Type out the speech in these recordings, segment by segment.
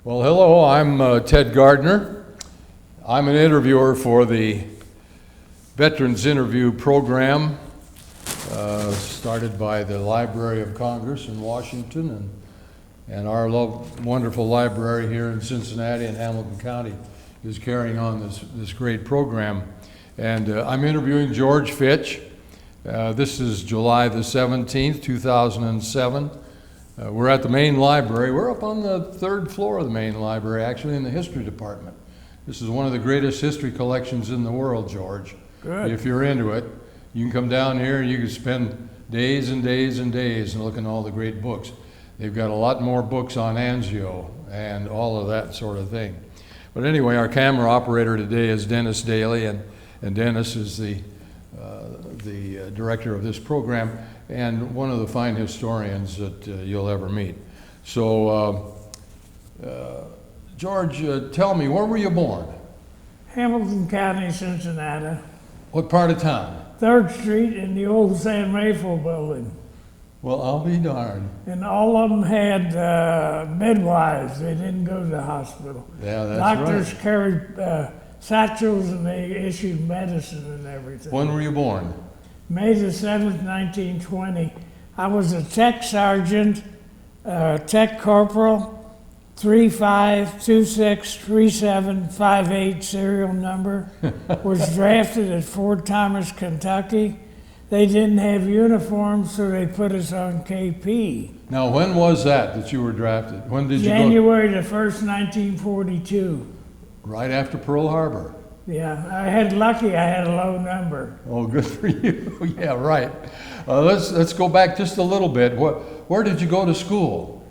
Well, hello, I'm Ted Gardner. I'm an interviewer for the Veterans Interview Program, started by the Library of Congress in Washington, and our wonderful library here in Cincinnati and Hamilton County is carrying on this great program. And I'm interviewing George Fitch. This is July the 17th, 2007. We're at the main library. We're up on the third floor of the main library, actually in the history department. This is one of the greatest history collections in the world, George. Good. If you're into it, you can come down here and you can spend days and days and days and look at all the great books. They've got a lot more books on Anzio and all of that sort of thing. But anyway, our camera operator today is Dennis Daly, and Dennis is the director of this program and one of the fine historians that you'll ever meet. So, George, tell me, where were you born? Hamilton County, Cincinnati. What part of town? 3rd Street in the old San Rafael building. Well, I'll be darned. And all of them had midwives. They didn't go to the hospital. Yeah, that's Doctors right. carried satchels and they issued medicine and everything. When were you born? May the 7th, 1920. I was a tech sergeant, tech corporal, 35263758 serial number. Was drafted at Fort Thomas, Kentucky. They didn't have uniforms, so they put us on KP. Now, when was that you were drafted? When did you go? January the 1st, 1942. Right after Pearl Harbor. Yeah, I had lucky. I had a low number. Oh, good for you. Yeah, right. Let's go back just a little bit. Where did you go to school?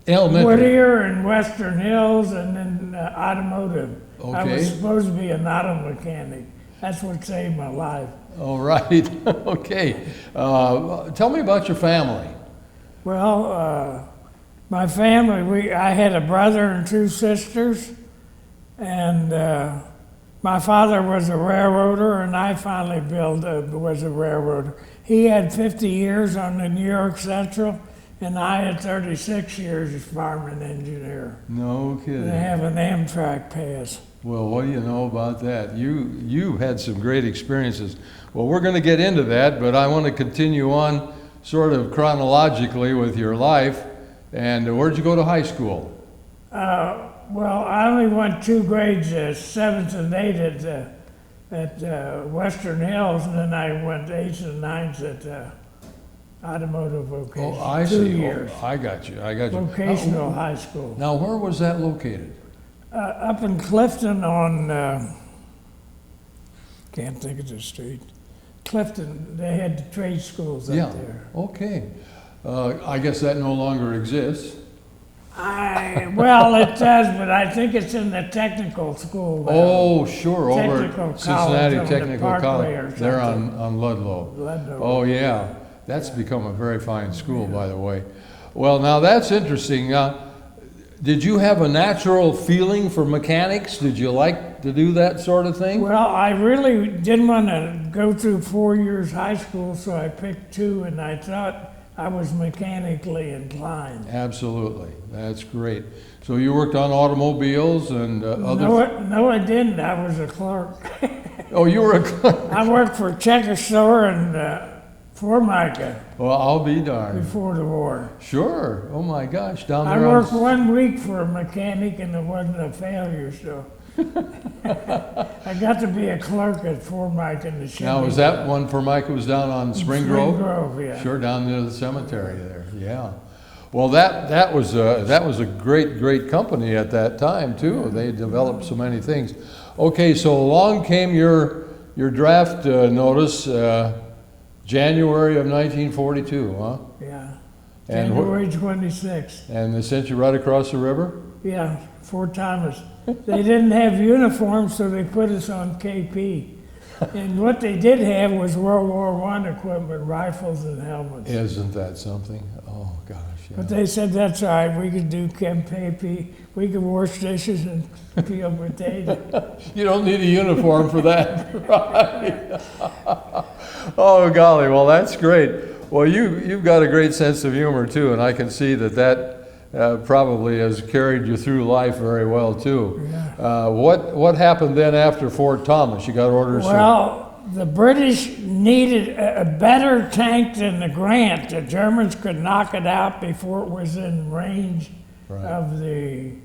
Elementary. Whittier and Western Hills, and then automotive. Okay. I was supposed to be an auto mechanic. That's what saved my life. All right. Okay. Tell me about your family. Well, my family, I had a brother and 2 sisters, and my father was a railroader, and I finally was a railroader. He had 50 years on the New York Central, and I had 36 years as fireman engineer. No kidding. They have an Amtrak pass. Well, what do you know about that? You had some great experiences. Well, we're going to get into that, but I want to continue on sort of chronologically with your life. And where'd you go to high school? Well, I only went 2 grades, 7th and 8th at Western Hills, and then I went 8th and 9th at automotive vocation. Oh, I 2 see. years. Oh, I got you. Vocational high school. Now, where was that located? Up in Clifton on, can't think of the street. Clifton, they had the trade schools up there. Okay. I guess that no longer exists. Well, it does, but I think it's in the technical school now. Oh, sure, over Technical at Cincinnati College on the Technical Parkway or College. They're something. on Ludlow. Ludlow. Oh, yeah. That's become a very fine school, by the way. Well, now that's interesting. Did you have a natural feeling for mechanics? Did you like to do that sort of thing? Well, I really didn't want to go through 4 years high school, so I picked 2, and I thought I was mechanically inclined. Absolutely. That's great. So you worked on automobiles and other... No, I didn't. I was a clerk. Oh, you were a clerk. I worked for Checker Store and Formica Well, I'll be darned. before the war. Sure. Oh, my gosh. Down I there on... worked 1 week for a mechanic, and it wasn't a failure, so... I got to be a clerk at Formica in the Chevy. Now, was that one Formica was down on Spring Grove? Spring Grove, yeah. Sure, down near the cemetery there. Yeah. Well, that was a great company at that time too. They developed so many things. Okay, so along came your draft notice, January of 1942, huh? Yeah. And January 26th. And they sent you right across the river? Yeah, Fort Thomas. They didn't have uniforms, so they put us on KP. And what they did have was World War I equipment, rifles and helmets. Isn't that something? Oh, gosh, yeah. But they said, that's all right, we could do KP. We could wash dishes and peel potatoes. You don't need a uniform for that, right? Oh, golly, well, that's great. Well, you've got a great sense of humor, too, and I can see that probably has carried you through life very well too. Yeah. What happened then after Fort Thomas? You got orders? Well, the British needed a better tank than the Grant. The Germans could knock it out before it was in range Right. of the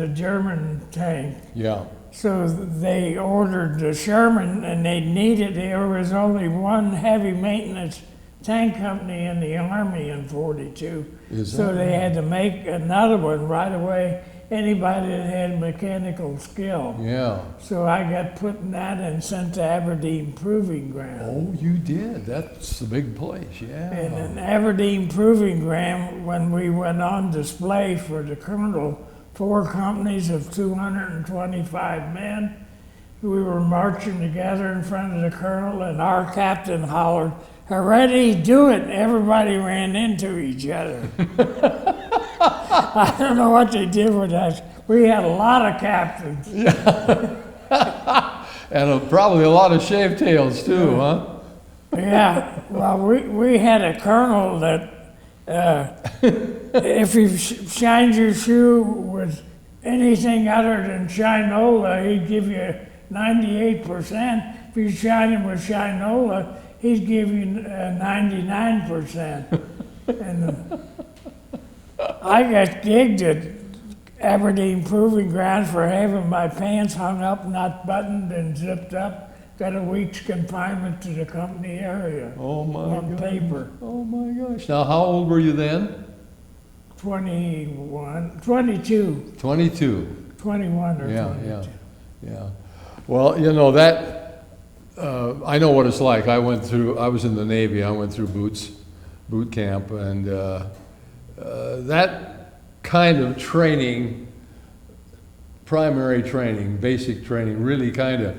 German tank. Yeah. So they ordered the Sherman, and they needed. There was only one heavy maintenance tank company in the Army in '42. Is So that they right? had to make another one right away. Anybody that had mechanical skill. Yeah. So I got put in that and sent to Aberdeen Proving Ground. Oh, you did. That's the big place. Yeah. And in Aberdeen Proving Ground, when we went on display for the Colonel, 4 companies of 225 men, we were marching together in front of the Colonel, and our captain hollered, "Already, do it!" Everybody ran into each other. I don't know what they did with us. We had a lot of captains. And probably a lot of shaved tails too, huh? Yeah, well, we had a colonel that if you shined your shoe with anything other than Shinola, he'd give you 98%. If you shine it with Shinola, he'd give you 99%. And I got gigged at Aberdeen Proving Ground for having my pants hung up, not buttoned and zipped up. Got a week's confinement to the company area Oh my on God. paper. Oh my gosh. Now, how old were you then? 21, 22, 22. 21 or Yeah, 22. yeah. Well, you know that. I know what it's like. I was in the Navy. I went through boot camp, and that kind of training, primary training, basic training, really kind of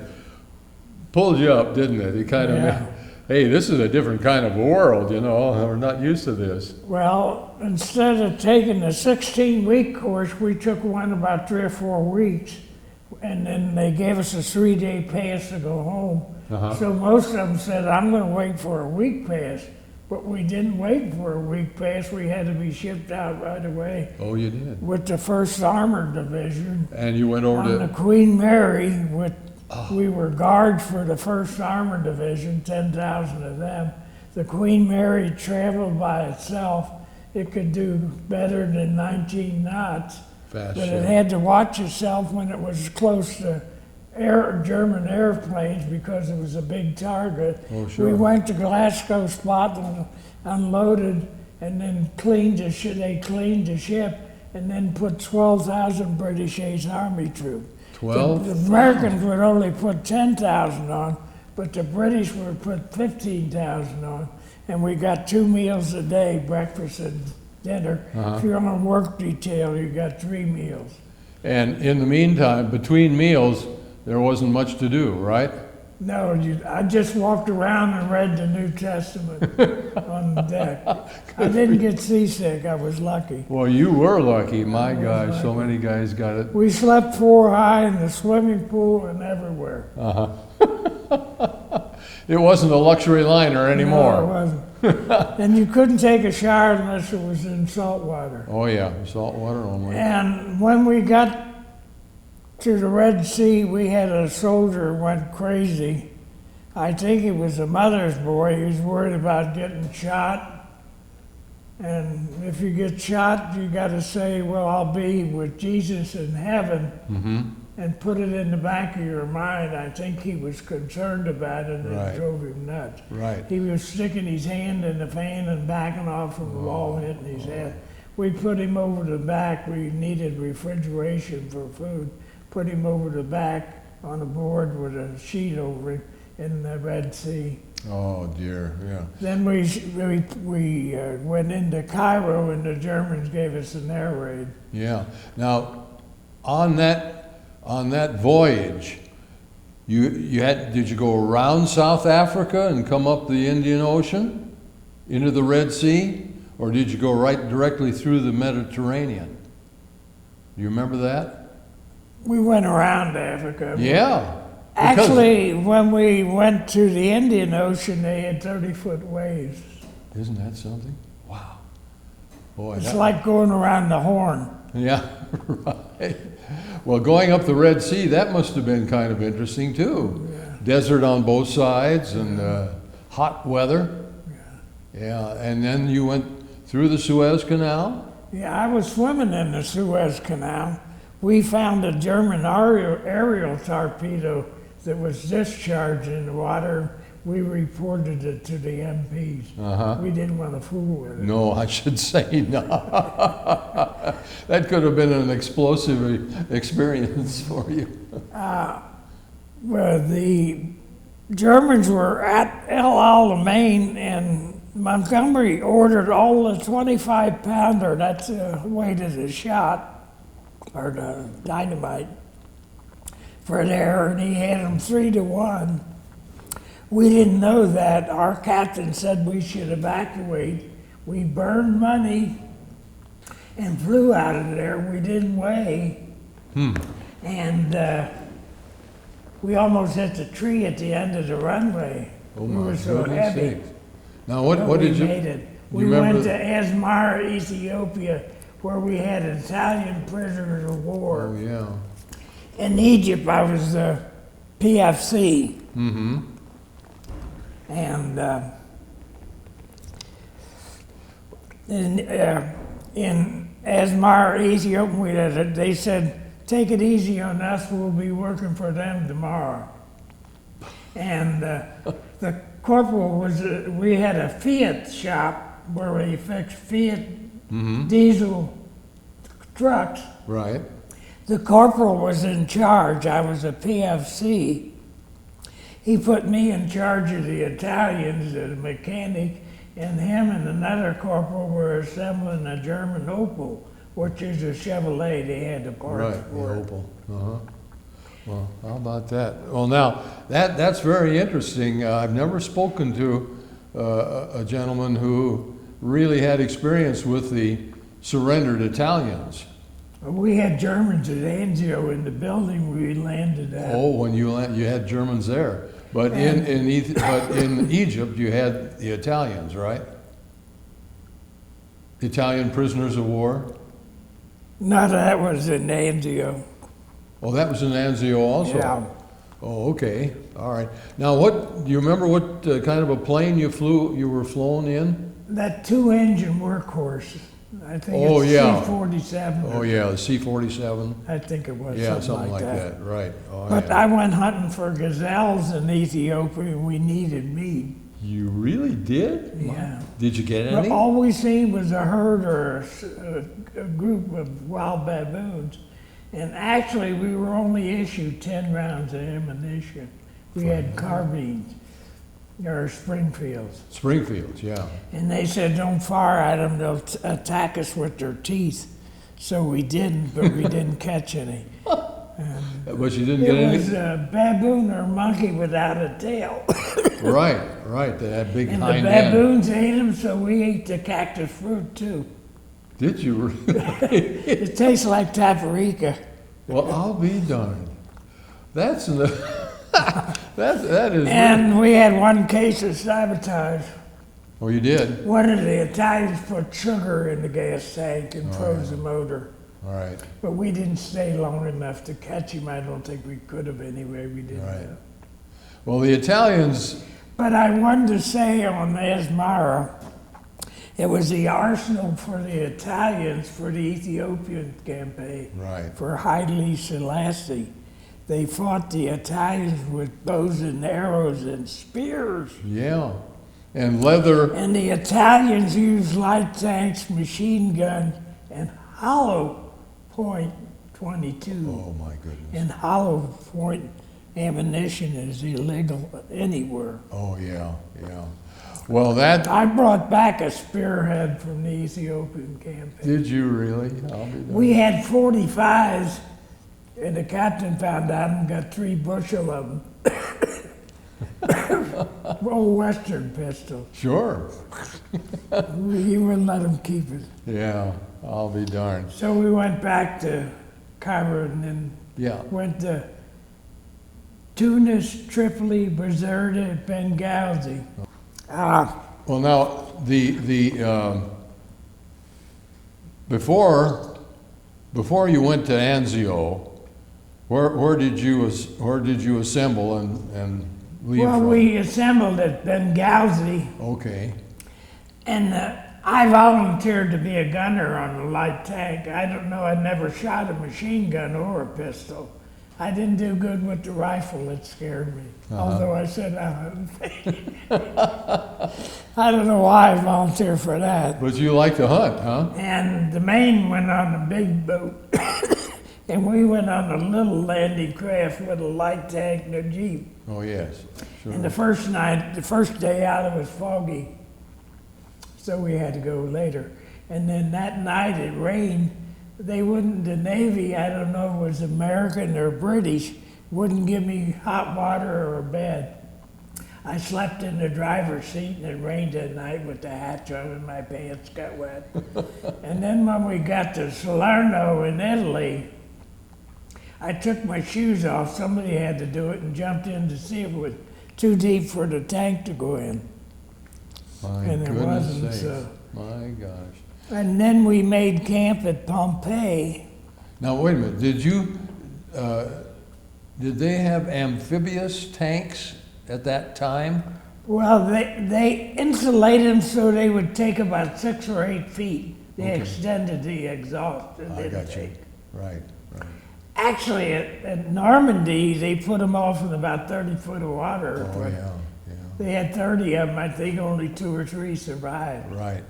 pulled you up, didn't it? It kind of, Yeah. hey, this is a different kind of world, you know. We're not used to this. Well, instead of taking the 16-week course, we took one about 3 or 4 weeks, and then they gave us a 3-day pass to go home. Uh-huh. So most of them said, "I'm going to wait for a week pass." But we didn't wait for a week pass. We had to be shipped out right away Oh, you did. with the 1st Armored Division. And you went over On the to. Queen Mary, we were guards for the 1st Armored Division, 10,000 of them. The Queen Mary traveled by itself. It could do better than 19 knots, Fast but ship. it had to watch itself when it was close to German airplanes because it was a big target. Oh, sure. We went to Glasgow Spot and unloaded, and then cleaned the ship. They cleaned the ship, and then put 12,000 British 8th Army troops. 12? The Americans would only put 10,000 on, but the British would put 15,000 on, and we got 2 meals a day, breakfast and dinner. Uh-huh. If you're on work detail, you got 3 meals. And in the meantime, between meals, there wasn't much to do, right? No, I just walked around and read the New Testament on the deck. I didn't get seasick, I was lucky. Well, you were lucky. My I was gosh, so lucky. many guys got it. We slept 4 high in the swimming pool and everywhere. It wasn't a luxury liner No, anymore. it wasn't. And you couldn't take a shower unless it was in salt water. Oh yeah, salt water only. And when we got to the Red Sea, we had a soldier went crazy. I think he was a mother's boy. He was worried about getting shot. And if you get shot, you got to say, "Well, I'll be with Jesus in heaven," and put it in the back of your mind. I think he was concerned about it, and Right. it drove him nuts. Right. He was sticking his hand in the fan and backing off from the wall, hitting his head. We put him over the back. We needed refrigeration for food. Put him over the back on a board with a sheet over him in the Red Sea. Oh dear, yeah. Then we went into Cairo, and the Germans gave us an air raid. Yeah. Now, on that voyage, did you go around South Africa and come up the Indian Ocean into the Red Sea, or did you go right directly through the Mediterranean? Do you remember that? We went around Africa. Yeah. Actually, when we went to the Indian Ocean, they had 30-foot waves. Isn't that something? Wow. Boy, It's that- like going around the Horn. Yeah, right. Well, going up the Red Sea, that must have been kind of interesting too. Desert on both sides and hot weather. Yeah, and then you went through the Suez Canal? Yeah, I was swimming in the Suez Canal. We found a German aerial torpedo that was discharged in the water. We reported it to the MPs. Uh-huh. We didn't want to fool with it. No, I should say no. That could have been an explosive experience for you. Well, the Germans were at El Alamein, and Montgomery ordered all the 25-pounder, that's the weight of the shot, or the dynamite, for there, and he had them 3-to-1. We didn't know that. Our captain said we should evacuate. We burned money and flew out of there. We didn't weigh. And we almost hit the tree at the end of the runway. Oh We my were so goodness heavy. sakes. Now, what But did we you? made it. you We remember went to Asmara, Ethiopia, where we had Italian prisoners of war. Oh, yeah. In Egypt, I was the PFC. Mm-hmm. And in Asmara, Ethiopia, they said, take it easy on us, we'll be working for them tomorrow. And the corporal was, we had a Fiat shop where we fixed Fiat diesel trucks. Right. The corporal was in charge. I was a PFC. He put me in charge of the Italians, the mechanic, and him and another corporal were assembling a German Opel, which is a Chevrolet. They had the parts Right, the for it. Opal. Uh-huh. Well, how about that? Well, now, that's very interesting. I've never spoken to a gentleman who really had experience with the surrendered Italians. We had Germans at Anzio in the building we landed at. Oh, when you had Germans there. But in Egypt, you had the Italians, right? Italian prisoners of war? No, that was in Anzio. Oh, that was in Anzio also? Yeah. Oh, okay. All right. Now, do you remember what kind of a plane you were flown in? That two-engine workhorse. I think Oh, it's yeah. C-47. Oh, yeah, the C-47? I think it was Yeah, something like that. right. Oh, But yeah. I went hunting for gazelles in Ethiopia, and we needed meat. You really did? Yeah. Did you get But any? all we seen was a herd or a group of wild baboons. And actually, we were only issued 10 rounds of ammunition. We had carbines, or Springfields. Springfields, yeah. And they said, don't fire at them, they'll attack us with their teeth. So we didn't, but we didn't catch any. But you didn't get It any? was a baboon or monkey without a tail. Right. They had big And the hind end. baboons ate them, so we ate the cactus fruit too. Did you really? It tastes like paprika. Well, I'll be darned. That is. And we had one case of sabotage. Oh, you did? One of the Italians put sugar in the gas tank and froze the motor. All right. But we didn't stay long enough to catch him. I don't think we could have anyway. We didn't. Right. Well, the Italians. But I wanted to say on Asmara, it was the arsenal for the Italians for the Ethiopian campaign. Right. For Haile Selassie. They fought the Italians with bows and arrows and spears. Yeah. And leather. And the Italians used light tanks, machine guns, and hollow point 22. Oh, my goodness. And hollow point ammunition is illegal anywhere. Oh, yeah. Well, that. I brought back a spearhead from the Ethiopian campaign. Did you really? I'll be darned. We had 45s, and the captain found out and got 3 bushel of them. Old Western pistol. Sure. He wouldn't let him keep it. Yeah, I'll be darned. So we went back to Cairo and then Yeah. went to Tunis, Tripoli, Bizerta, Benghazi. Well, now, before you went to Anzio, where did you assemble and leave Well, from? we assembled at Benghazi, Okay. and I volunteered to be a gunner on a light tank. I don't know, I never shot a machine gun or a pistol. I didn't do good with the rifle, it scared me. Although I said I don't know why I volunteered for that. But you like to hunt, huh? And the Maine went on a big boat, and we went on a little landing craft with a light tank and a Jeep. Oh, yes, sure. And the first day out, it was foggy, so we had to go later. And then that night it rained. The Navy, I don't know if it was American or British, wouldn't give me hot water or a bed. I slept in the driver's seat, and it rained at night with the hatch on and my pants got wet. And then when we got to Salerno in Italy, I took my shoes off. Somebody had to do it, and jumped in to see if it was too deep for the tank to go in. My And it goodness wasn't, sakes. so. My gosh. And then we made camp at Pompeii. Now, wait a minute. Did they have amphibious tanks at that time? Well, they insulated them so they would take about 6 or 8 feet. They Okay. extended the exhaust. It I didn't got you. take. Right. Actually, at Normandy, they put them off in about 30 foot of water. Oh, yeah. They had 30 of them. I think only 2 or 3 survived. Right.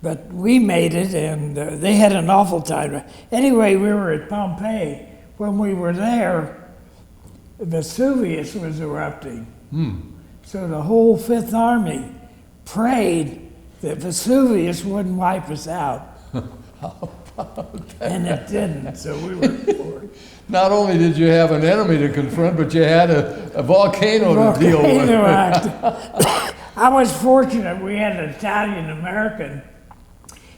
But we made it, and they had an awful time. Anyway, we were at Pompeii. When we were there, Vesuvius was erupting. So the whole Fifth Army prayed that Vesuvius wouldn't wipe us out. And it didn't, so we were poor. Not only did you have an enemy to confront, but you had a volcano to deal with. I was fortunate. We had an Italian American.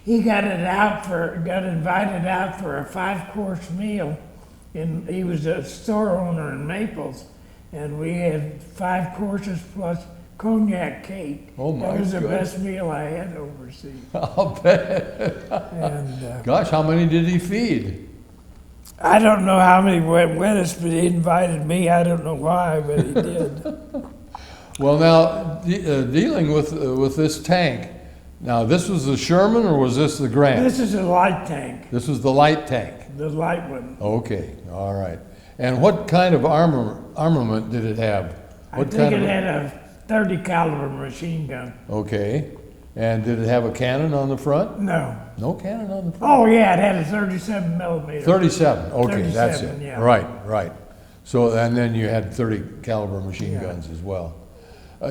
He got invited out for a 5-course meal, and he was a store owner in Naples, and we had 5 courses plus cognac cake. Oh my That was the goodness. best meal I had overseas. I'll bet. And Gosh, how many did he feed? I don't know how many went with us, but he invited me. I don't know why, but he did. Well, now, dealing with this tank, now this was the Sherman or was this the Grant? This is a light tank, This was the light tank. the light one. Okay, all right. And what kind of armament did it have? I What think kind it had a 30 caliber machine gun. Okay. And did it have a cannon on the front? No. No cannon on the front? Oh yeah, it had a 37 millimeter. 37, okay, that's 37, it. yeah. Right. So, and then you had 30 caliber machine Yeah. guns as well.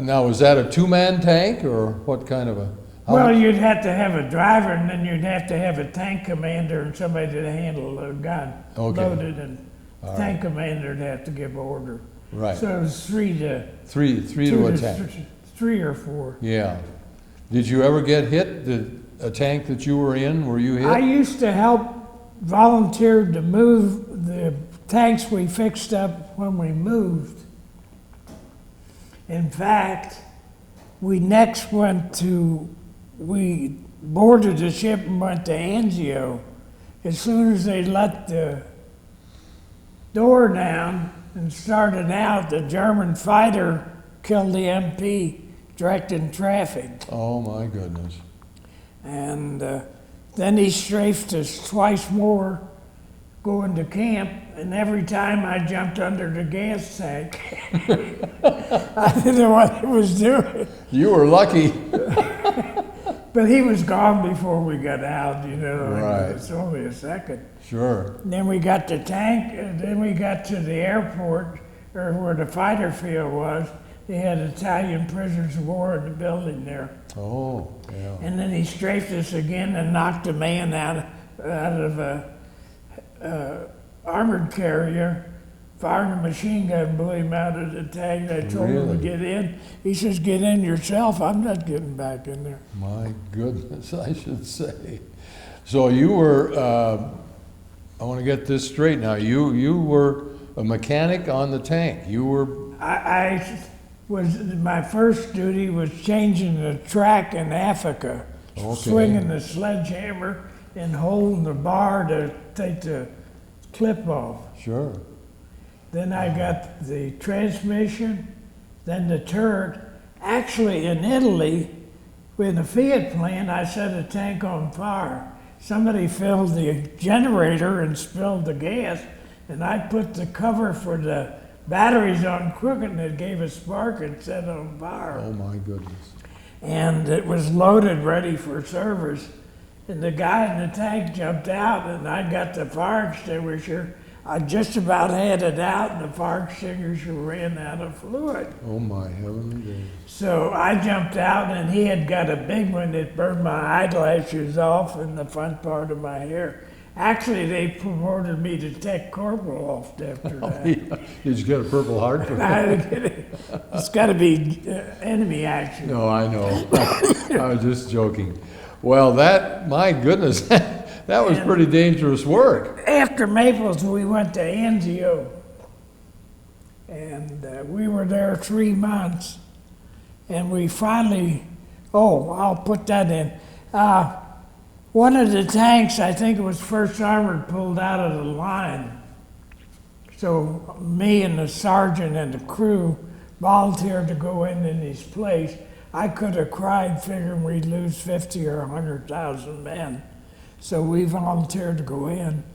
Now, was that a 2-man tank or what kind of a? Well, you'd have to have a driver, and then you'd have to have a tank commander and somebody to handle a gun. Okay. Loaded, and tank commander'd have to give order. Right. So it was 3 to Three to a tank. 3 or 4. Yeah. Did you ever get hit? A tank that you were in, were you hit? I used to help volunteer to move the tanks we fixed up when we moved. In fact, we boarded the ship and went to Anzio. As soon as they let the door down and started out, the German fighter killed the MP directing traffic. Oh my goodness. And then he strafed us twice more going to camp, and every time I jumped under the gas tank. I didn't know what he was doing. You were lucky. But he was gone before we got out, you know. Right. It's only a second. Sure. And then we got the tank, and then we got to the airport, or where the fighter field was. They had Italian prisoners of war in the building there. Oh, yeah. And then he strafed us again and knocked a man out of a armored carrier, fired a machine gun, blew him out of the tank. I told him Really? to get in. He says, "Get in yourself. I'm not getting back in there." My goodness, I should say. So you were, I want to get this straight now. You were a mechanic on the tank. You were, My first duty was changing the track in Africa, Okay. swinging the sledgehammer and holding the bar to take the clip off. Sure. Then I got the transmission, then the turret. Actually, in Italy, in the Fiat plant, I set a tank on fire. Somebody filled the generator and spilled the gas, and I put the cover for the batteries on crooked, and it gave a spark and set it on fire. Oh my goodness. And it was loaded, ready for service. And the guy in the tank jumped out, and I got the fire extinguisher. I just about had it out, and the fire extinguisher ran out of fluid. Oh my heavenly days. So I jumped out, and he had got a big one that burned my eyelashes off and the front part of my hair. Actually, they promoted me to tech corporal off after that. Did you get a Purple Heart for that? It's got to be enemy action. No, I know. I was just joking. Well, my goodness, that was pretty dangerous work. After Maples, we went to Anzio, and we were there 3 months, and we finally, I'll put that in. One of the tanks, I think it was First Armored, pulled out of the line. So me and the sergeant and the crew volunteered to go in his place. I could have cried figuring we'd lose 50 or 100,000 men. So we volunteered to go in.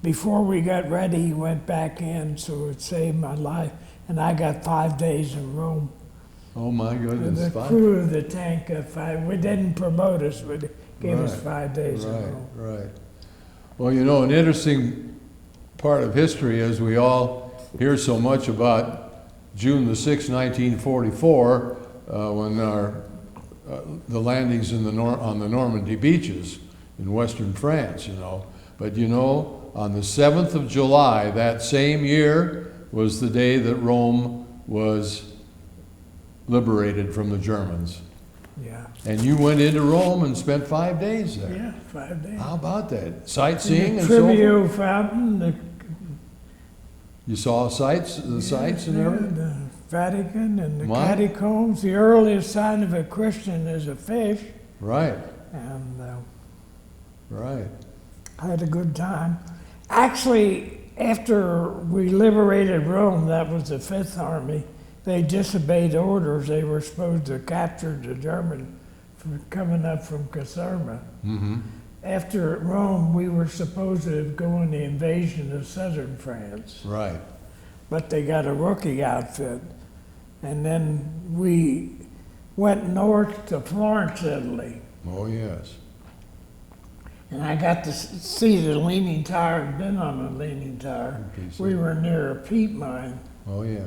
Before we got ready, he went back in, so it saved my life. And I got 5 days in Rome. Oh my goodness. The crew of the tank got 5. We didn't promote us, but gave us 5 days in Rome. Right. Well, an interesting part of history is we all hear so much about June the 6th, 1944, when the landings on the Normandy beaches in western France, But on the 7th of July, that same year, was the day that Rome was liberated from the Germans. Yeah. And you went into Rome and spent 5 days there. Yeah, 5 days. How about that? Sightseeing The and so Trivio forth? Fountain, You saw the sights and everything? the Vatican and the My- catacombs. The earliest sign of a Christian is a fish, Right, and right. I had a good time. Actually, after we liberated Rome, that was the Fifth Army, they disobeyed orders. They were supposed to capture the German from coming up from Caserta. Mm-hmm. After Rome, we were supposed to go on the invasion of southern France, Right. but they got a rookie outfit. And then we went north to Florence, Italy. Oh, yes. And I got to see the Leaning Tower and been on a Leaning Tower. Okay, We were near a peat mine. Oh, yeah.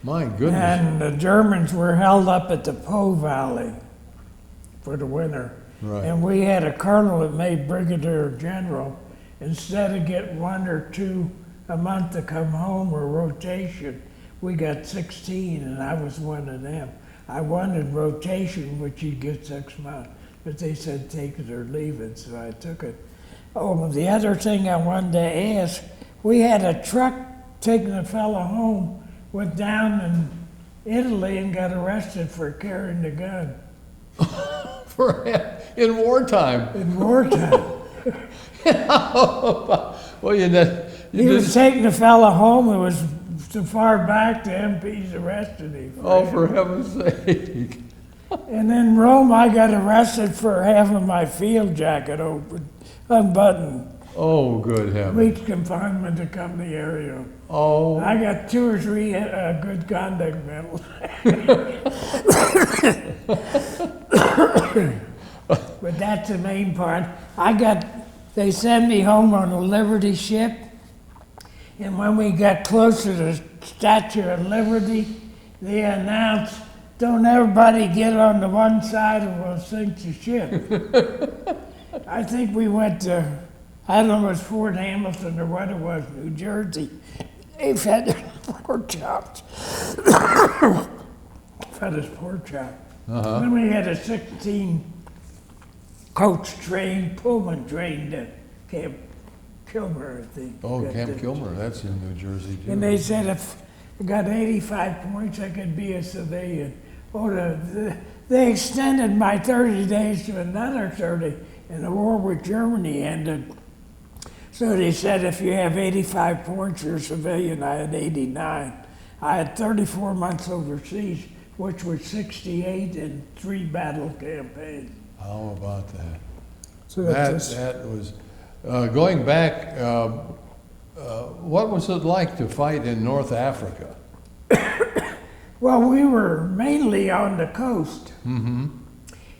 My goodness. And the Germans were held up at the Po Valley for the winter. Right. And we had a colonel that made brigadier general. Instead of get 1 or 2 a month to come home or rotation, we got 16, and I was one of them. I wanted rotation, which you'd get 6 months, but they said take it or leave it, so I took it. Oh, the other thing I wanted to ask, we had a truck taking a fellow home, went down in Italy and got arrested for carrying the gun. In wartime. In wartime. Well, He was taking a fellow home who was so far back the MPs arrested him. for heaven's sake. And in Rome, I got arrested for having my field jacket open, unbuttoned. Oh, good heavens. Weeks confinement to company area. Oh, I got 2 or 3 good conduct medals. But that's the main part. They sent me home on a Liberty ship, and when we got close to the Statue of Liberty, they announced, "Don't everybody get on the one side or we'll sink the ship." I think we went to, I don't know if it was Fort Hamilton or what it was, New Jersey. They fed us pork chops. Fed us pork chops. Then we had a 16 coach train, Pullman train to Camp Kilmer, I think. oh, Camp Kilmer, that's in New Jersey too. And they said if I got 85 points, I could be a civilian. They extended my 30 days to another 30. and the war with Germany ended. So they said if you have 85 points, you're a civilian. I had 89. I had 34 months overseas, which was 68 in 3 battle campaigns. How about that? So That was, going back, what was it like to fight in North Africa? well, we were mainly on the coast. Mm-hmm.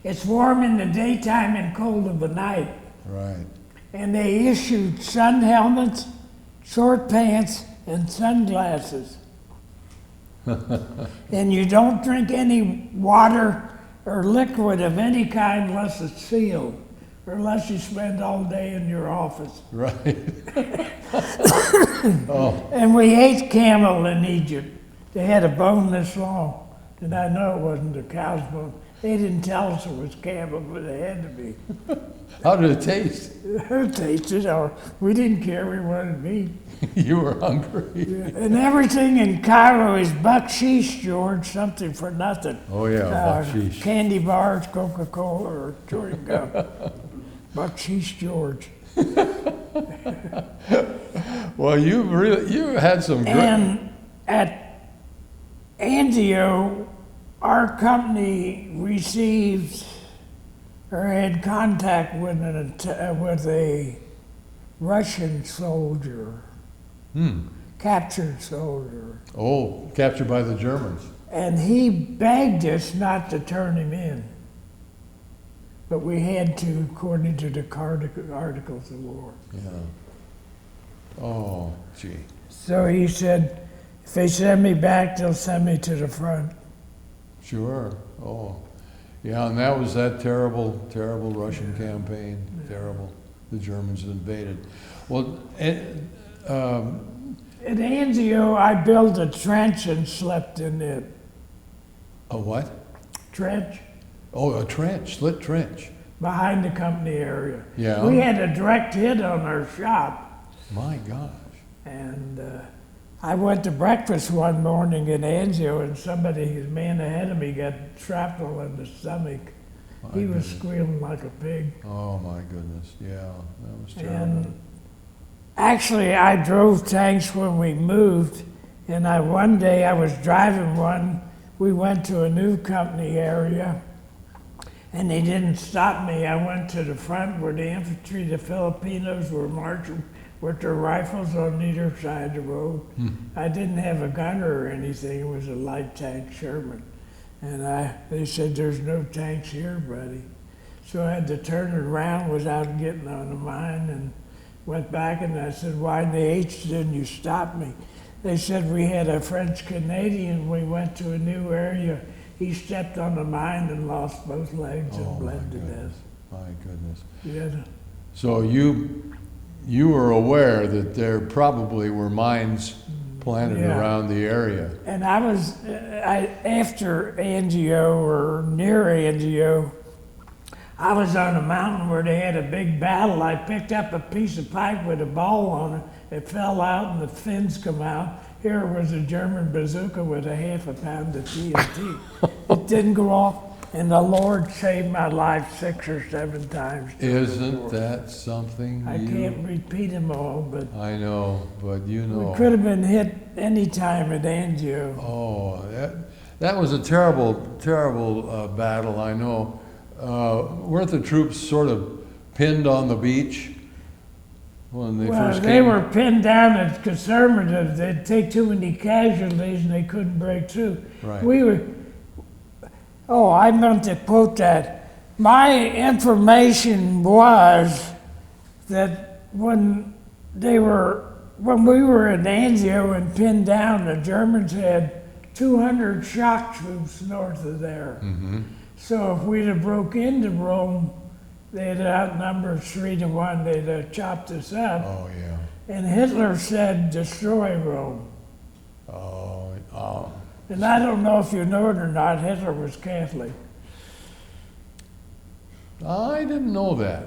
It's warm in the daytime and cold of the night. Right. And they issued sun helmets, short pants, and sunglasses. And you don't drink any water or liquid of any kind unless it's sealed, or unless you spend all day in your office. Right. Oh, And we ate camel in Egypt. They had a bone this long, and I know it wasn't a cow's bone. They didn't tell us it was camel, but it had to be. how did it taste? It tasted, or we didn't care, we wanted meat. You were hungry. And everything in Cairo is bucksheesh, George, something for nothing. Oh yeah, bakshish. Candy bars, Coca-Cola, or chewing gum. Bucksheesh, George. Well, you had some great. And at Anzio, our company received or had contact with a Russian soldier, captured soldier. Oh, captured by the Germans. And he begged us not to turn him in. But we had to, according to the Articles of War. Yeah. Oh, gee. So he said, if they send me back, they'll send me to the front. Sure. Oh, yeah. And that was that terrible, terrible Russian campaign. Terrible. The Germans invaded. Well, At Anzio, I built a trench and slept in it. a what? Trench Oh, a trench, slit trench. behind the company area. Yeah. We had a direct hit on our shop. My gosh. And I went to breakfast one morning in Anzio, and a man ahead of me got shrapnel in the stomach. He was squealing like a pig. Oh my goodness. Yeah, that was terrible. And actually, I drove tanks when we moved, and one day I was driving one. We went to a new company area, and they didn't stop me. I went to the front where the infantry, the Filipinos, were marching with their rifles on either side of the road. I didn't have a gun or anything. It was a light tank Sherman. And they said, there's no tanks here, buddy. So I had to turn it around without getting on the mine and went back, and I said, why in the H didn't you stop me? They said we had a French Canadian. We went to a new area. He stepped on the mine and lost both legs and bled to death. My goodness. Yeah. So you were aware that there probably were mines planted Yeah. around the area. And I was, after Anzio or near Anzio, I was on a mountain where they had a big battle. I picked up a piece of pipe with a ball on it. It fell out and the fins come out. Here was a German bazooka with a half a pound of TNT. It didn't go off, and the Lord saved my life 6 or 7 times. Isn't that something? I can't repeat them all, but I know, but you know. we could have been hit any time at Anzio. Oh, that was a terrible, terrible battle, I know. Weren't the troops sort of pinned on the beach when they first came? They were pinned down as conservatives. They'd take too many casualties and they couldn't break through. Right. I meant to quote that. My information was that when we were in Anzio and pinned down, the Germans had 200 shock troops north of there. Mm-hmm. So if we'd have broke into Rome, they'd outnumber 3-1. They'd have chopped us up. Oh, yeah. And Hitler said, destroy Rome. Oh. And I don't know if you know it or not, Hitler was Catholic. I didn't know that.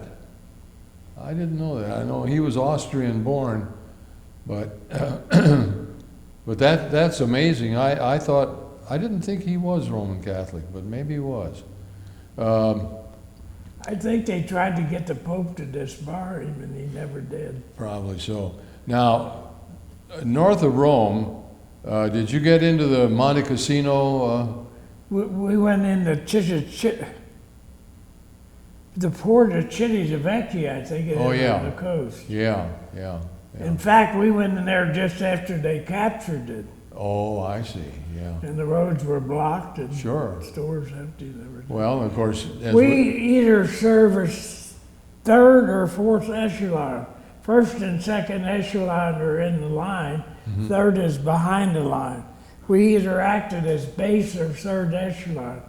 I know he was Austrian born, but but that's amazing. I thought, I didn't think he was Roman Catholic, but maybe he was. I think they tried to get the Pope to disbar him, and he never did. Probably so. Now, north of Rome, did you get into the Monte Cassino? We went into the port of Civitavecchia, I think it is, Oh, yeah. on the coast. Yeah, yeah, yeah. In fact, we went in there just after they captured it, Oh, I see, yeah. and the roads were blocked and Sure. stores empty and everything. Well, of course, as We either service third or fourth echelon. First and second echelon are in the line. Third is behind the line. We either acted as base or third echelon.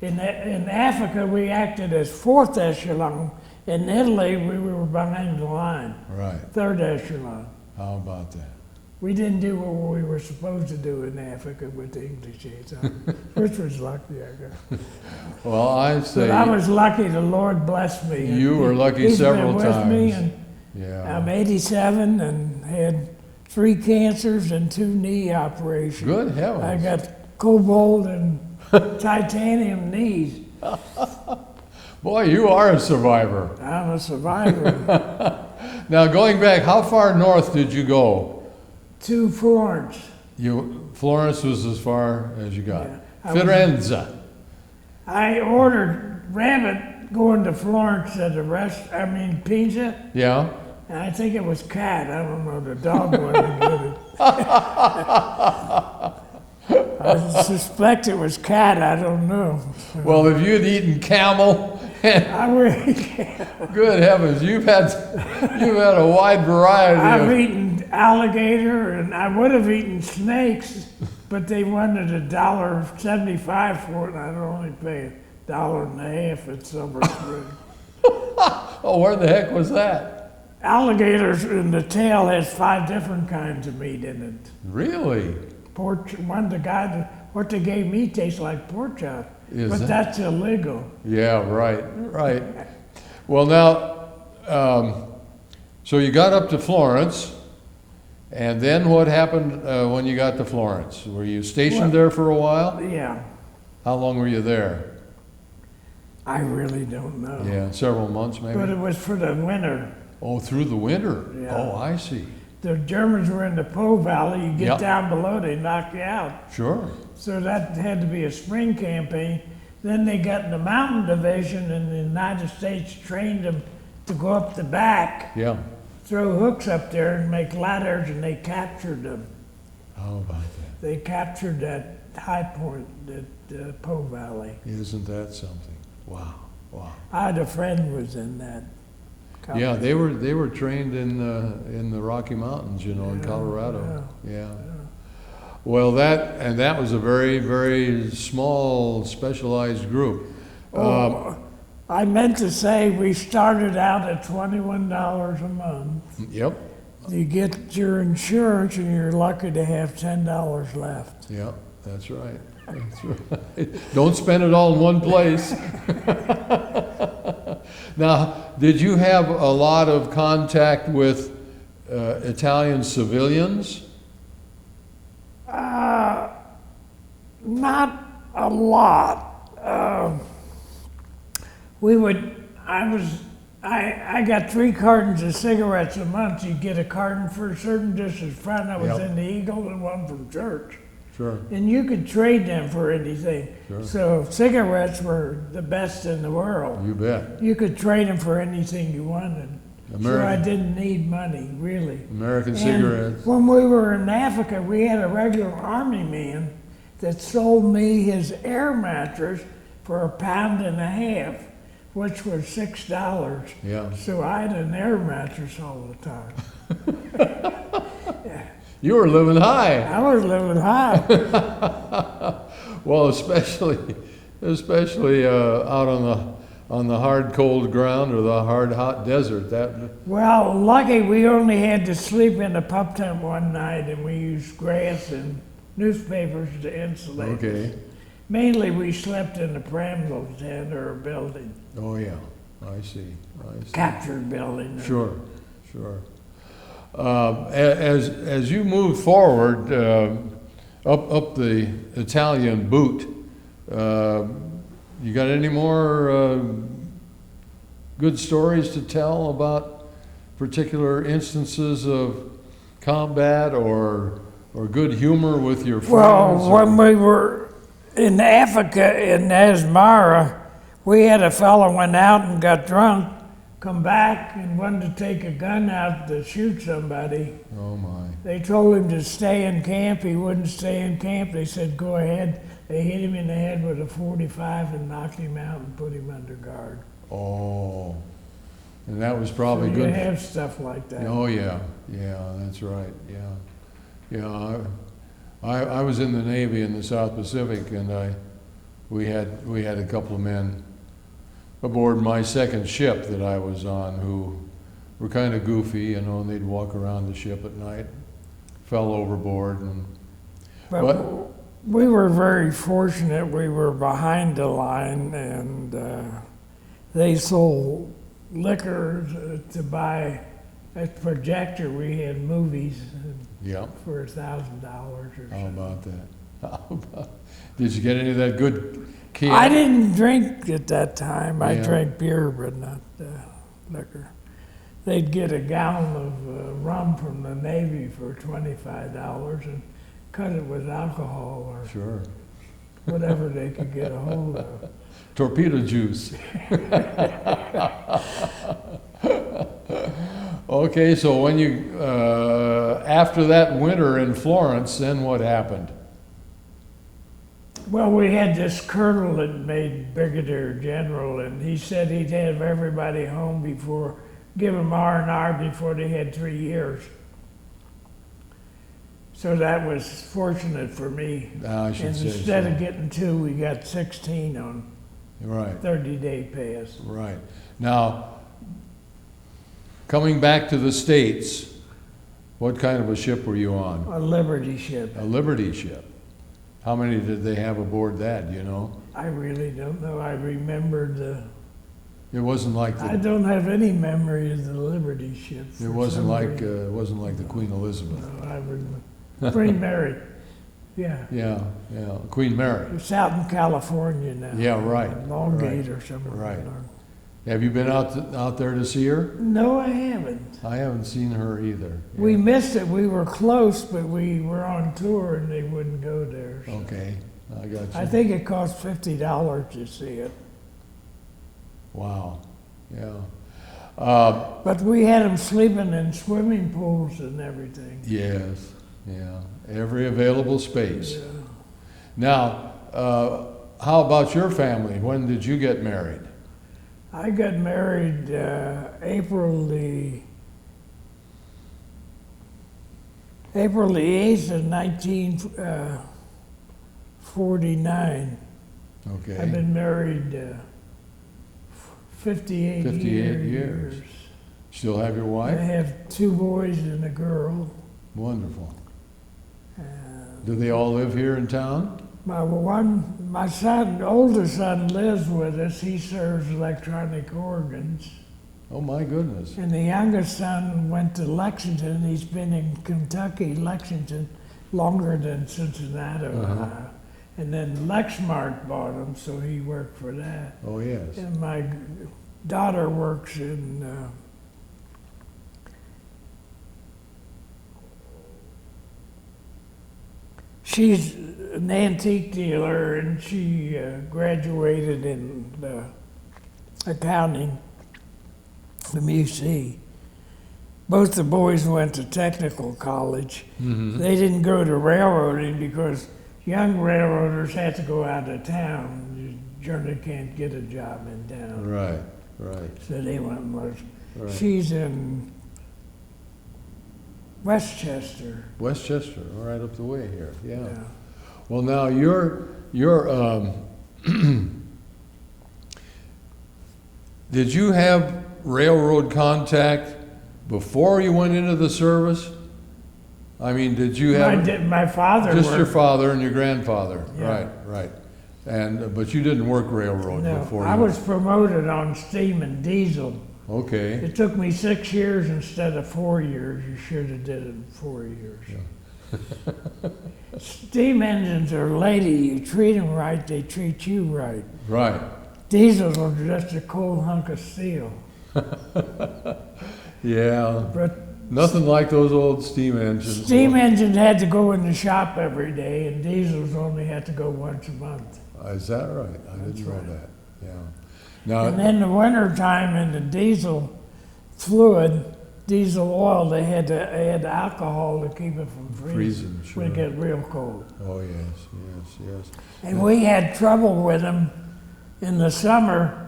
In Africa, we acted as fourth echelon. In Italy, we were behind the line, right, third echelon. how about that? We didn't do what we were supposed to do in Africa with the English aids, which was lucky, I guess. Well, I'd say But I was lucky. The Lord blessed me. you were lucky He's several been with me, times. and Yeah. I'm 87 and had 3 cancers and 2 knee operations. Good heavens. I got cobalt and titanium knees. Boy, you are a survivor. I'm a survivor. Now, going back, how far north did you go? To Florence. Florence was as far as you got. Yeah, I was- Firenze. I ordered rabbit going to Florence at pizza, Yeah. and I think it was cat. I don't know. The dog wanted to get it. I suspect it was cat. I don't know. Well, if you'd eaten camel, I really can't. good heavens, you've had a wide variety I've of. eaten alligator, and I would have eaten snakes, but they wanted $1.75 for it, and I'd only pay $1.50 at Silver Spring. Oh, where the heck was that? Alligators in the tail has 5 different kinds of meat in it. Really? What they gave me tastes like pork chop, Is but it? that's illegal. Yeah, right, right. Well, now, so you got up to Florence, and then what happened when you got to Florence? Were you stationed there for a while? Yeah, How long were you there? I really don't know. Yeah, several months maybe? But it was for the winter. Oh, through the winter? Yeah. Oh, I see. The Germans were in the Po Valley. You get Yep. down below, they knock you out. Sure. So that had to be a spring campaign. Then they got in the mountain division, and the United States trained them to go up the back, Yeah. throw hooks up there and make ladders, and they captured them. How about that? They captured that high point, the Po Valley. Isn't that something? Wow, wow. I had a friend who was in that. Yeah, they were trained in the Rocky Mountains, you know, in Yeah, Colorado. Yeah. Well, that was a very, very small, specialized group. I meant to say we started out at $21 a month. Yep. You get your insurance, and you're lucky to have $10 left. Yep. That's right. That's right. Don't spend it all in one place. Now, did you have a lot of contact with Italian civilians? Not a lot. I got 3 cartons of cigarettes a month. You get a carton for a certain distance front. I was Yep. in the Eagle and one from church. Sure. And you could trade them for anything. Sure. So cigarettes were the best in the world. You bet. You could trade them for anything you wanted. So I American, didn't need money, really. American And cigarettes. when we were in Africa, we had a regular army man that sold me his air mattress for £1.50, which was $6. Yeah. So I had an air mattress all the time. You were living high. I was living high. Well, especially out on the hard cold ground or the hard hot desert. Well, lucky we only had to sleep in a pup tent one night, and we used grass and newspapers to insulate. Okay. Mainly we slept in a Pramville tent or a building, Oh yeah. I see. captured building. Sure. Sure. As you move forward up the Italian boot, you got any more good stories to tell about particular instances of combat or good humor with your friends? Well, when we were in Africa, in Asmara, we had a fellow went out and got drunk, come back and wanted to take a gun out to shoot somebody. Oh my. They told him to stay in camp. He wouldn't stay in camp. They said, go ahead. They hit him in the head with a 45 and knocked him out and put him under guard. Oh, and that was probably So good. you have stuff like that. Oh yeah, yeah, that's right. Yeah, yeah. I was in the Navy in the South Pacific, and we had a couple of men aboard my second ship that I was on who were kind of goofy, and they'd walk around the ship at night, fell overboard, and But we were very fortunate. We were behind the line, and they sold liquor to buy a projector. We had movies yeah. for $1,000 or How something. about that? How about? Did you get any of that good can? I didn't drink at that time. I Yeah. drank beer, but not liquor. They'd get a gallon of rum from the Navy for $25 and cut it with alcohol or Sure. whatever they could get a hold of. Torpedo juice. Okay, so when you after that winter in Florence, then what happened? Well, we had this colonel that made brigadier general, and he said he'd have everybody home before, give them R&R before they had 3 years. So that was fortunate for me. I should And say instead so. of getting 2, we got 16 on Right, 30-day pass. right. Now, coming back to the States, what kind of a ship were you on? A Liberty ship. A Liberty ship. How many did they have aboard that, do you know? I really don't know. I remembered the. It wasn't like I the, don't have any memory of the Liberty ship. it wasn't like the Queen Elizabeth. No, I was Queen Mary. Yeah. Yeah, yeah, Queen Mary. It's out in California now. Yeah, right, Longgate or something. right. Have you been out there to see her? No, I haven't. I haven't seen her either. We Yeah. missed it. We were close, but we were on tour and they wouldn't go there. So. Okay, I got you. I think it cost $50 to see it. Wow, yeah. But we had them sleeping in swimming pools and everything. Yes, yeah, every available space. Yeah. Now, how about your family? When did you get married? I got married April the 8th of 1949. Okay. I've been married 58 years. Still have your I wife? have 2 boys and a girl. Wonderful. And Do they all live here in town? my son, oldest son, lives with us. He serves electronic organs. Oh my goodness. And the youngest son went to Lexington. He's been in Kentucky, Lexington, longer than Cincinnati. And then Lexmark bought him, so he worked for that. Oh yes. And my daughter works in she's an antique dealer, and she graduated in accounting from UC. Both the boys went to technical college. Mm-hmm. They didn't go to railroading because young railroaders had to go out of town. You generally can't get a job in town. Right, right, So they went most. right. She's in Westchester. Westchester, right up the way here. Yeah. Yeah. Well, now you're did you have railroad contact before you went into the service? I mean, did you have My father just worked. your father and your grandfather? Yeah. Right, right. And but you didn't work railroad No, before. I you was promoted on steam and diesel. Okay. It took me 6 years instead of 4 years. You should have did it in 4 years. Steam engines are lady. You treat them right, they treat you right. Right. Diesels are just a cold hunk of steel. Yeah, But nothing like those old steam engines. steam engines had to go in the shop every day, and diesels only had to go once a month. Is that right? I That's didn't know right. that, yeah. And Now, in the wintertime, in the diesel fluid, diesel oil, they had alcohol to keep it from freezing. freezing, sure. When it get real cold. Oh, yes, yes, yes. And we had trouble with them in the summer.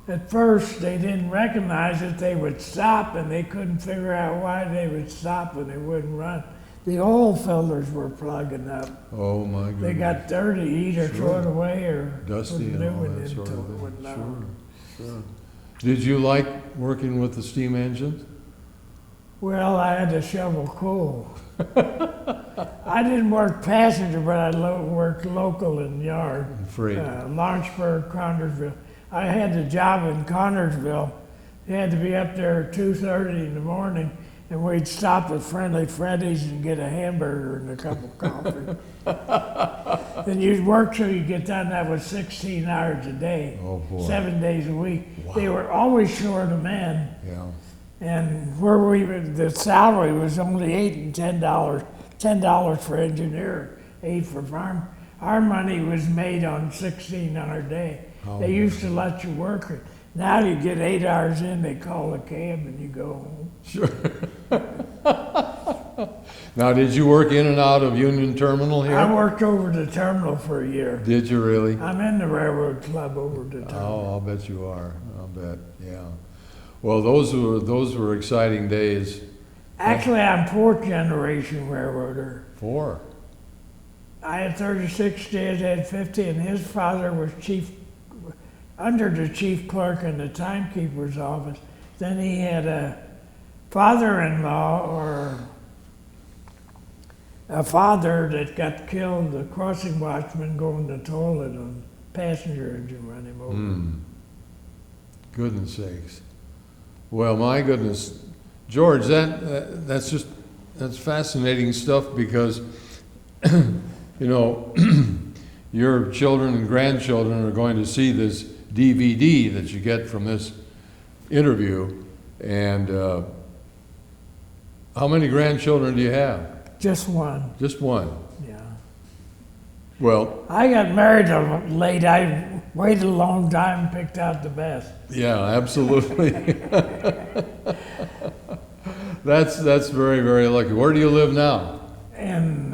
At first, they didn't recognize it. They would stop, and they couldn't figure out why they would stop when they wouldn't run. The oil filters were plugging up. Oh, my goodness. They got dirty, either Sure. throw it away or Dusty put and new all one that sort into of it. thing. Wouldn't know. Sure, sure. Did you like working with the steam engines? Well, I had to shovel coal. I didn't work passenger, but I worked local in yard. Freight. Lawrenceburg, Connersville. I had the job in Connersville. You had to be up there at 2:30 in the morning, and we'd stop at Friendly Freddy's and get a hamburger and a cup of coffee. Then you'd work till you get done. That was 16 hours a day, Oh, boy. 7 days a week. Wow. They were always short of men. Yeah. And where we were, the salary was only $8 and $10 for engineer, 8 for farm. Our money was made on 16-hour day. Oh, They used to let you work it. Now you get 8 hours in, they call a cab and you go home. Sure. Now, did you work in and out of Union Terminal here? I worked over the terminal for a year. Did you really? I'm in the railroad club over the terminal. Oh, I'll bet you are. I'll bet, yeah. Well, those were exciting days. Actually, I'm fourth generation railroader. 4. I had 36, Dad had 50, and his father was under the chief clerk in the timekeeper's office. Then he had a father-in-law or a father that got killed, the crossing watchman going to the toilet on passenger engine run him over. Goodness sakes. Well, my goodness. George, that's fascinating stuff because, you know, your children and grandchildren are going to see this DVD that you get from this interview. And how many grandchildren do you have? Just one, Just one. yeah. Well, I got married late. I waited a long time and picked out the best. yeah, absolutely. That's very, very lucky. Where do you live now? In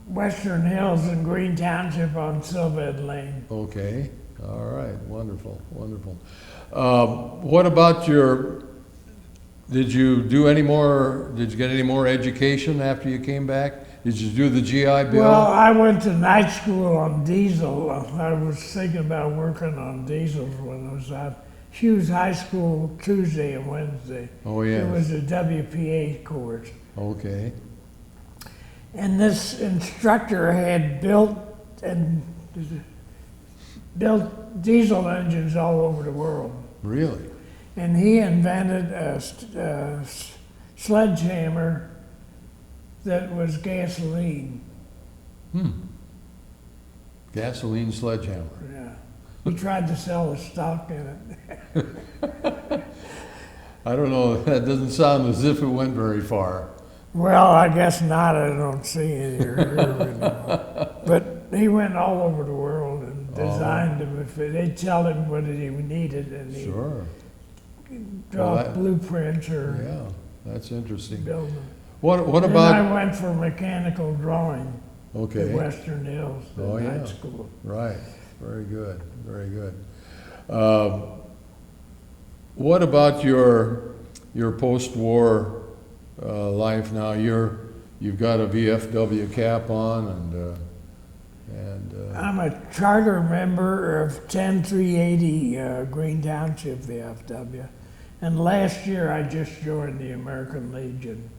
Western Hills in Green Township on Sylved Lane. Okay. All right. Wonderful. Wonderful. What about did you get any more education after you came back? Did you do the GI Bill? Well, I went to night school on diesel. I was thinking about working on diesels when I was out. Hughes High School Tuesday and Wednesday. Oh, yes. It was a WPA course. Okay. And this instructor had built diesel engines all over the world. Really? And he invented a sledgehammer that was gasoline. Gasoline sledgehammer. Yeah. He tried to sell the stock in it. I don't know. That doesn't sound as if it went very far. Well, I guess not. I don't see it here anymore. But he went all over the world and designed them. If they'd tell him what he needed, and he'd Sure. draw Well, blueprints or Yeah, that's interesting. build them. What Then about? I went for mechanical drawing at Okay. Western Hills, the Oh, yeah. night school. Right. Very good. Very good. What about your post-war life now? You've got a VFW cap on, and I'm a charter member of 10380 Green Township VFW. And last year I just joined the American Legion.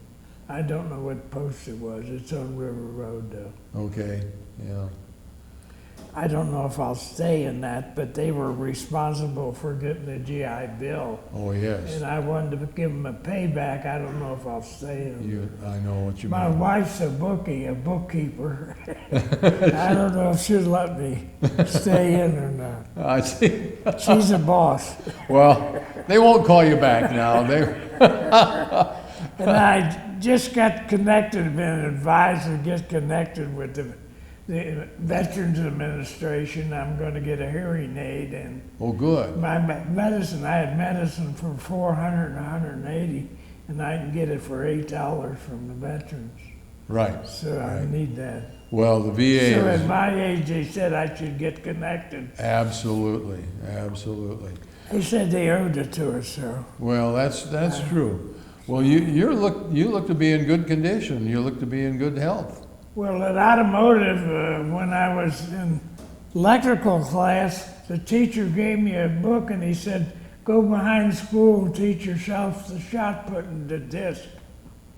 I don't know what post it was. It's on River Road though. okay, yeah. I don't know if I'll stay in that, but they were responsible for getting the GI Bill. Oh, yes. And I wanted to give them a payback. I don't know if I'll stay in. I know what you My mean. wife's a bookkeeper. I don't know if she'll let me stay in or not. I see. She's a boss. Well, they won't call you back now. And I just got connected, been advised to get connected with the Veterans Administration. I'm going to get a hearing aid, and Oh, good. my medicine, I had medicine for $400 and $180, and I can get it for $8 from the veterans. Right. So I need that. Well, the VA So is at my age, they said I should get connected. absolutely, absolutely. They said they owed it to us, so. Well, that's true. Well, you look to be in good condition. You look to be in good health. Well, at automotive, when I was in electrical class, the teacher gave me a book and he said, go behind school and teach yourself the shot put and the disc.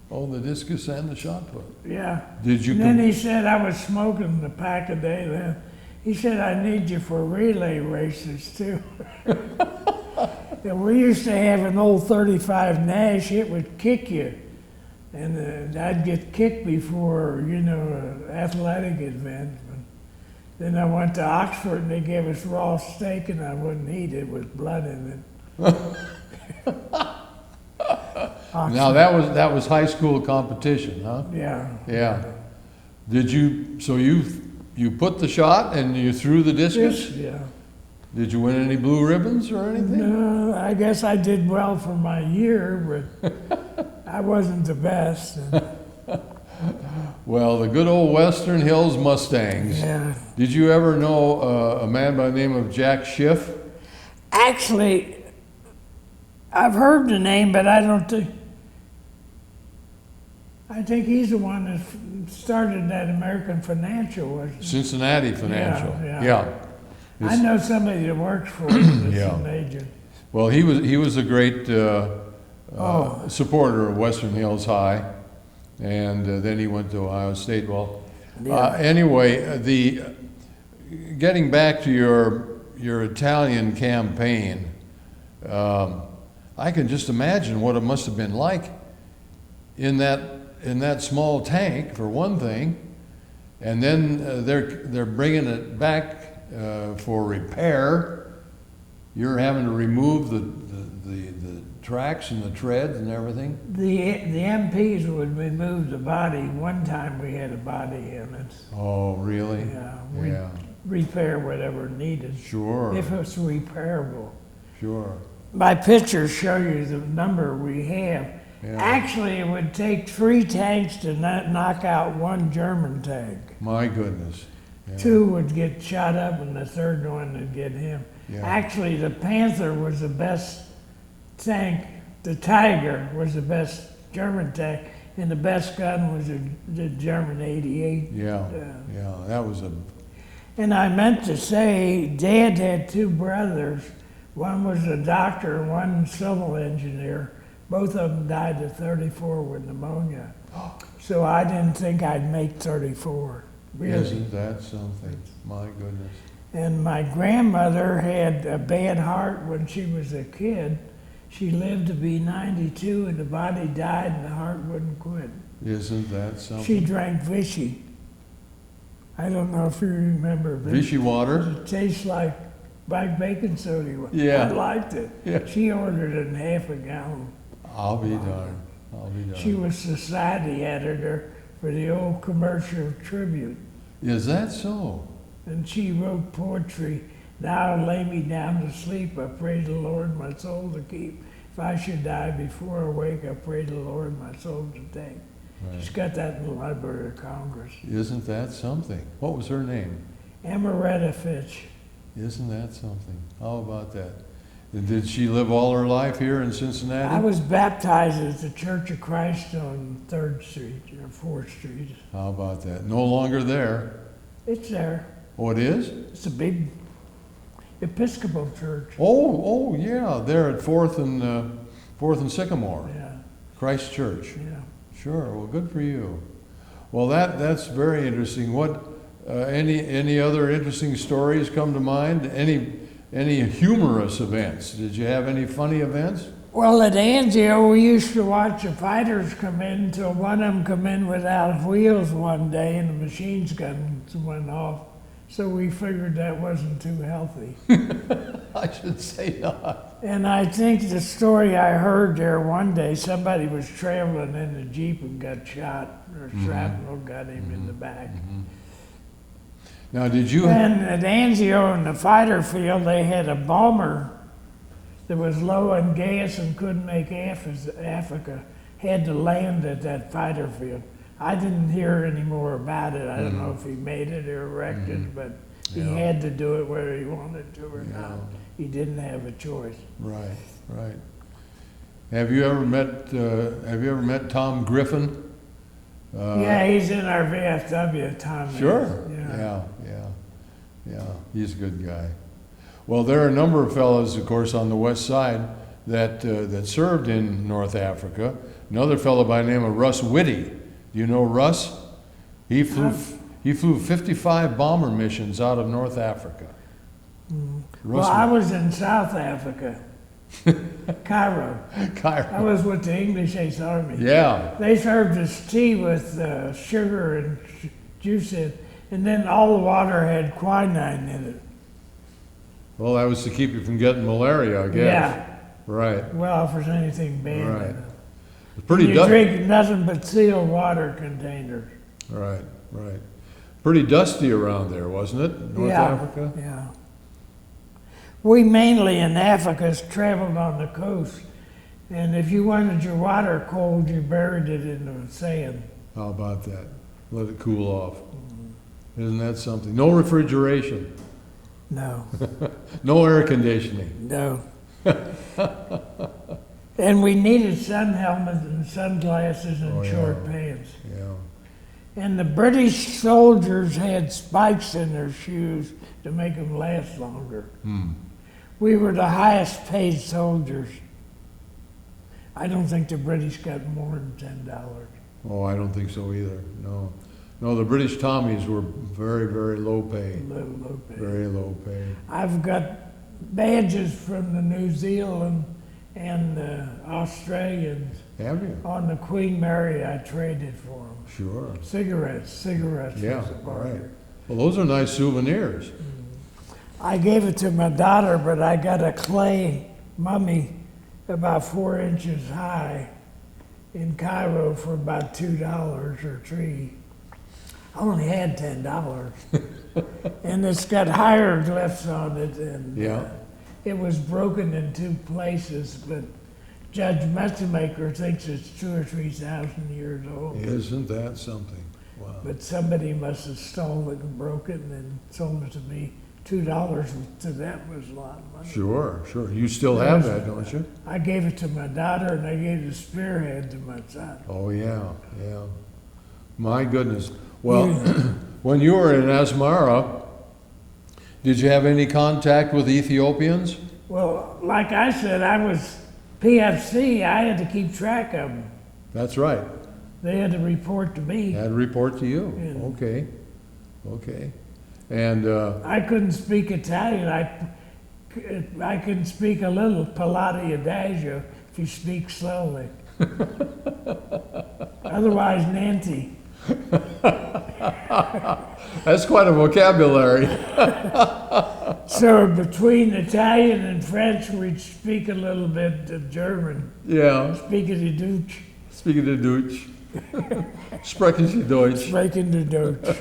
Oh, the discus and the shot put. Yeah. Did you? And then he said, I was smoking a pack a day then. He said, I need you for relay races too. And we used to have an old 35 Nash, it would kick you. And I'd get kicked before, an athletic event. But then I went to Oxford and they gave us raw steak and I wouldn't eat it with blood in it. Now that was high school competition, huh? Yeah. Yeah. Did you? So you put the shot and you threw the discus? Yeah. Did you win any blue ribbons or anything? No, I guess I did well for my year, but I wasn't the best. Well, the good old Western Hills Mustangs. Yeah. Did you ever know a man by the name of Jack Schiff? Actually, I've heard the name, but I don't think. I think he's the one that started that American Financial, wasn't he? Cincinnati Financial. Yeah. I know somebody that works for him that's an agent. Well, he was a great supporter of Western Hills High, and then he went to Ohio State. Well, anyway, getting back to your Italian campaign, I can just imagine what it must have been like in that small tank, for one thing, and then they're bringing it back for repair. You're having to remove the tracks and the treads and everything. The MPs would remove the body. One time we had a body in it. Oh, really? Yeah. We repair whatever needed. Sure. If it's repairable. Sure. My pictures show you the number we have. Yeah. Actually, it would take 3 tanks to knock out 1 German tank. My goodness. Yeah. 2 would get shot up and the 3rd one would get him. Yeah. Actually, the Panther was the best tank. The Tiger was the best German tank, and the best gun was the German 88. Yeah. That was a. And I meant to say, Dad had 2 brothers. One was a doctor, one civil engineer. Both of them died at 34 with pneumonia. So I didn't think I'd make 34. Really. Isn't that something? My goodness. And my grandmother had a bad heart when she was a kid. She lived to be 92 and the body died and the heart wouldn't quit. Isn't that something? She drank Vichy. I don't know if you remember Vichy water? It tastes like baking soda. Yeah. I liked it. Yeah. She ordered it in half a gallon. I'll be darned. She was society editor for the old Commercial Tribune. Is that so? And she wrote poetry. Now lay me down to sleep. I pray the Lord my soul to keep. If I should die before I wake, I pray the Lord my soul to take. Right. She's got that in the Library of Congress. Isn't that something? What was her name? Amaretta Fitch. Isn't that something? How about that? And did she live all her life here in Cincinnati? I was baptized at the Church of Christ on 3rd Street or 4th Street. How about that? No longer there. It's there. Oh, it is? It's a big Episcopal church. Oh, yeah, there at 4th and Sycamore. Yeah. Christ Church. Yeah. Sure. Well, good for you. Well, that's very interesting. What Any other interesting stories come to mind? Any humorous events? Did you have any funny events? Well, at Anzio, we used to watch the fighters come in until one of them come in without wheels one day and the machine guns went off. So we figured that wasn't too healthy. I should say not. And I think the story I heard there one day, somebody was traveling in a Jeep and got shot, or shrapnel got him in the back. Now, did you? And at Anzio in the fighter field, they had a bomber that was low on gas and couldn't make Africa, had to land at that fighter field. I didn't hear any more about it. I don't know if he made it or wrecked it, but he had to do it whether he wanted to or not. He didn't have a choice. Right, right. Have you ever met Tom Griffin? Yeah, he's in our VFW, Tom. Sure. Yeah. He's a good guy. Well, there are a number of fellows, of course, on the west side that served in North Africa. Another fellow by the name of Russ Whitty. Do you know Russ? He flew 55 bomber missions out of North Africa. Well, I was in South Africa, Cairo. I was with the English Eighth Army. Yeah. They served us tea with sugar and juice in, and then all the water had quinine in it. Well, that was to keep you from getting malaria, I guess. Yeah. Right. Well, if there's anything bad Right. in it. It's pretty You drink nothing but sealed water containers. Right. Pretty dusty around there, wasn't it? North Africa? Yeah. We mainly in Africa traveled on the coast, and if you wanted your water cold, you buried it in the sand. How about that? Let it cool off. Isn't that something? No refrigeration. No. No air conditioning. No. And we needed sun helmets and sunglasses and short pants. Yeah. And the British soldiers had spikes in their shoes to make them last longer. We were the highest paid soldiers. I don't think the British got more than $10. Oh, I don't think so either. No, the British Tommies were very, very low paid. Low paid. Very low paid. I've got badges from the New Zealand and the Australians. Have you? On the Queen Mary, I traded for them. Sure. Cigarettes. Yeah, was a all right. barter. Well, those are nice souvenirs. I gave it to my daughter, but I got a clay mummy about 4 inches high in Cairo for about $2 or $3. I only had $10. And it's got hieroglyphs on it, and it was broken in 2 places, but Judge Metzelmaker thinks it's 2,000 or 3,000 years old. Isn't that something? Wow. But somebody must have stolen it and broke it and then sold it to me. $2 to them was a lot of money. Sure. You still have that, don't you? I gave it to my daughter and I gave the spearhead to my son. Oh, yeah. My goodness. Well, when you were in Asmara, did you have any contact with Ethiopians? Well, like I said, I was PFC. I had to keep track of them. That's right. They had to report to me. Had to report to you. Yeah. Okay. And I couldn't speak Italian. I can speak a little Palati Adagio if you speak slowly. Otherwise, Nanti. that's quite a vocabulary. So between Italian and French, we'd speak a little bit of German. Yeah. Speaking to Deutsch. Speaking to Deutsch. Sprechen Sie Deutsch. Speaking to Deutsch.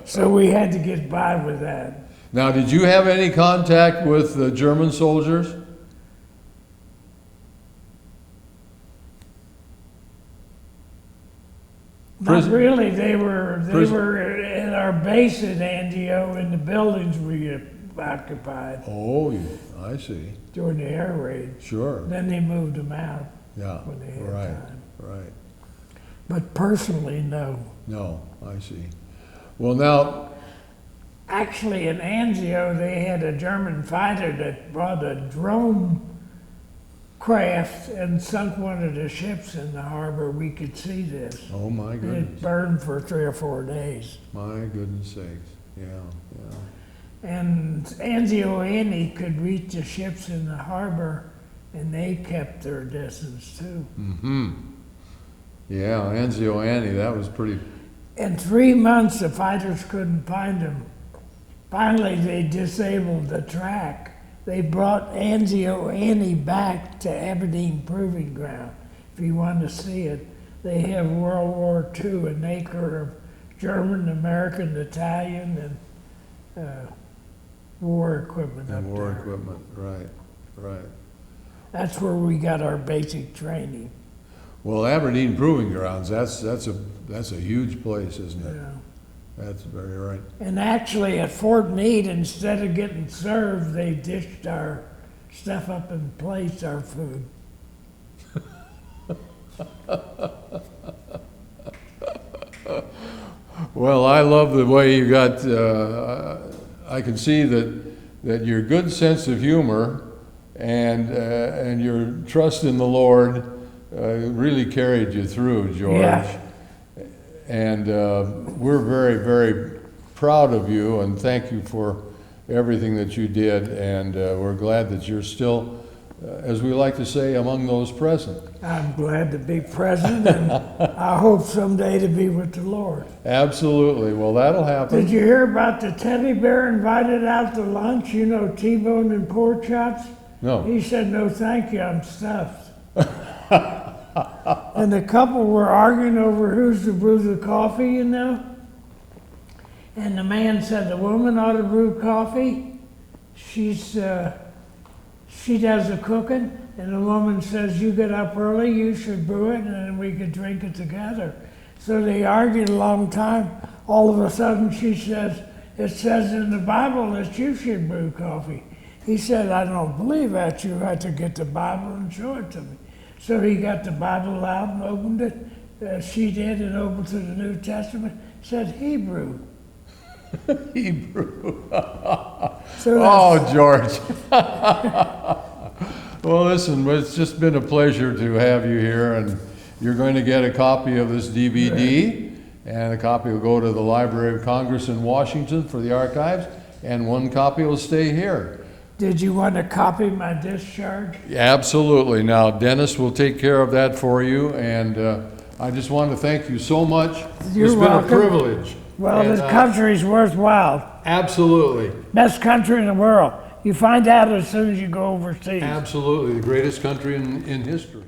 So we had to get by with that. Now, did you have any contact with the German soldiers? Not really. They were at our base at Anzio in the buildings we occupied Oh, I see. during the air raid. Sure. Then they moved them out Yeah. when they had time. Right. But personally, no. No, I see. Well, now, Actually, in Anzio, they had a German fighter that brought a drone craft and sunk one of the ships in the harbor, we could see this. Oh, my And goodness. it burned for 3 or 4 days. My goodness sakes. Yeah, yeah. And Anzio could reach the ships in the harbor, and they kept their distance too. Mm-hmm. Yeah, Anzio Annie, that was pretty. In 3 months, the fighters couldn't find them. Finally, they disabled the track. They brought Anzio Annie back to Aberdeen Proving Ground. If you want to see it, they have World War II, an acre of German, American, Italian, and war equipment up And war there. equipment, right, right. That's where we got our basic training. Well, Aberdeen Proving Grounds, that's a huge place, isn't it? Yeah. That's very right. And actually, at Fort Meade, instead of getting served, they dished our stuff up in plates, our food. Well, I love the way you got, I can see that your good sense of humor and your trust in the Lord really carried you through, George. Yeah. And we're very, very proud of you and thank you for everything that you did. And we're glad that you're still, as we like to say, among those present. I'm glad to be present, and I hope someday to be with the Lord. Absolutely. Well, that'll happen. Did you hear about the teddy bear invited out to lunch? You know, T-bone and pork chops? No. He said, no, thank you, I'm stuffed. And the couple were arguing over who's to brew the coffee, you know? And the man said, the woman ought to brew coffee. She does the cooking. And the woman says, you get up early, you should brew it, and then we could drink it together. So they argued a long time. All of a sudden she says, it says in the Bible that you should brew coffee. He said, I don't believe that. You have to get the Bible and show it to me. So he got the Bible out and opened it. She did, and opened to the New Testament. Said Hebrew. Hebrew. So Oh, George. Well, listen, it's just been a pleasure to have you here, and you're going to get a copy of this DVD, and a copy will go to the Library of Congress in Washington for the archives, and one copy will stay here. Did you want to copy my discharge? Absolutely. Now, Dennis will take care of that for you, and I just want to thank you so much. You're It's been welcome. a privilege. Well, And, this country's worthwhile. Absolutely. Best country in the world. You find out as soon as you go overseas. Absolutely. The greatest country in history.